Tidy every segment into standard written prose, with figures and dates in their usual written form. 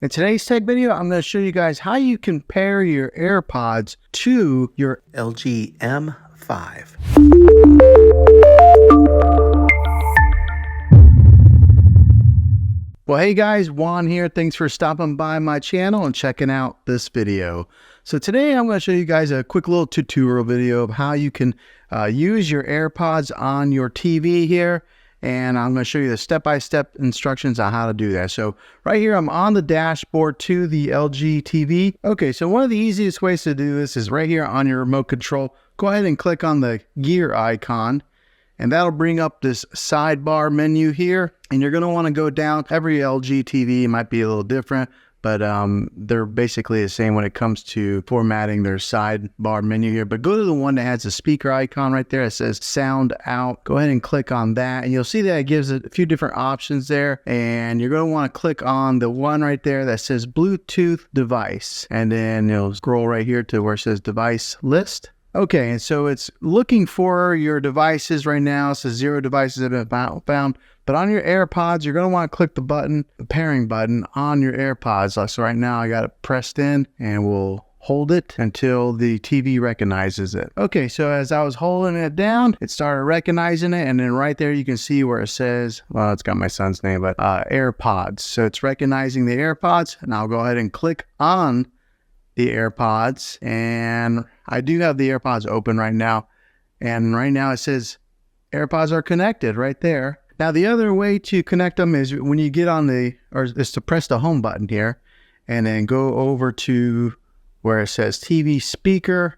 In today's tech video, I'm going to show you guys how you can pair your AirPods to your LG M5. Well, hey guys, Juan here. Thanks for stopping by my channel and checking out this video. So today I'm going to show you guys a quick little tutorial video of how you can use your AirPods on your TV here. And I'm going to show you the step-by-step instructions on how to do that. So right here, I'm on the dashboard to the LG TV. Okay, so one of the easiest ways to do this is right here on your remote control. Go ahead and click on the gear icon, and that'll bring up this sidebar menu here. And you're going to want to go down. Every LG TV might be a little different, but they're basically the same when it comes to formatting their sidebar menu here. But go to the one that has the speaker icon right there. It says sound out. Go ahead and click on that, and you'll see that it gives a few different options there. And you're going to want to click on the one right there that says Bluetooth device, and then you'll scroll right here to where it says device list. Okay, and so it's looking for your devices right now. It says 0 devices have been found. But on your AirPods, you're going to want to click the button, the pairing button on your AirPods. So right now I got it pressed in, and we'll hold it until the TV recognizes it. Okay, so as I was holding it down, it started recognizing it. And then right there, you can see where it says, well, it's got my son's name, but AirPods. So it's recognizing the AirPods, and I'll go ahead and click on the AirPods. And I do have the AirPods open right now. And right now it says AirPods are connected right there. Now, the other way to connect them is when you get on is to press the home button here and then go over to where it says TV speaker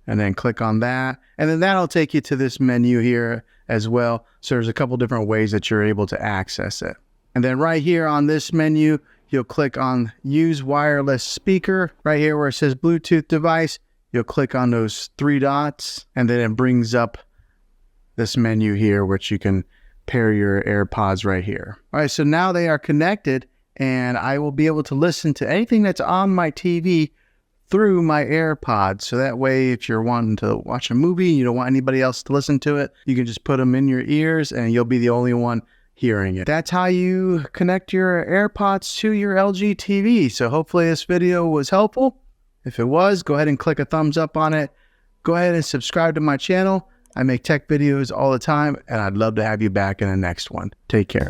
and then click on that. And then that'll take you to this menu here as well. So there's a couple different ways that you're able to access it. And then right here on this menu, you'll click on use wireless speaker right here where it says Bluetooth device. You'll click on those 3 dots, and then it brings up this menu here, which you can pair your AirPods right here. All right, so now they are connected, and I will be able to listen to anything that's on my TV through my AirPods. So that way, if you're wanting to watch a movie, you don't want anybody else to listen to it, you can just put them in your ears, and you'll be the only one hearing it. That's how you connect your AirPods to your LG TV. So hopefully this video was helpful. If it was, go ahead and click a thumbs up on it. Go ahead and subscribe to my channel. I make tech videos all the time, and I'd love to have you back in the next one. Take care.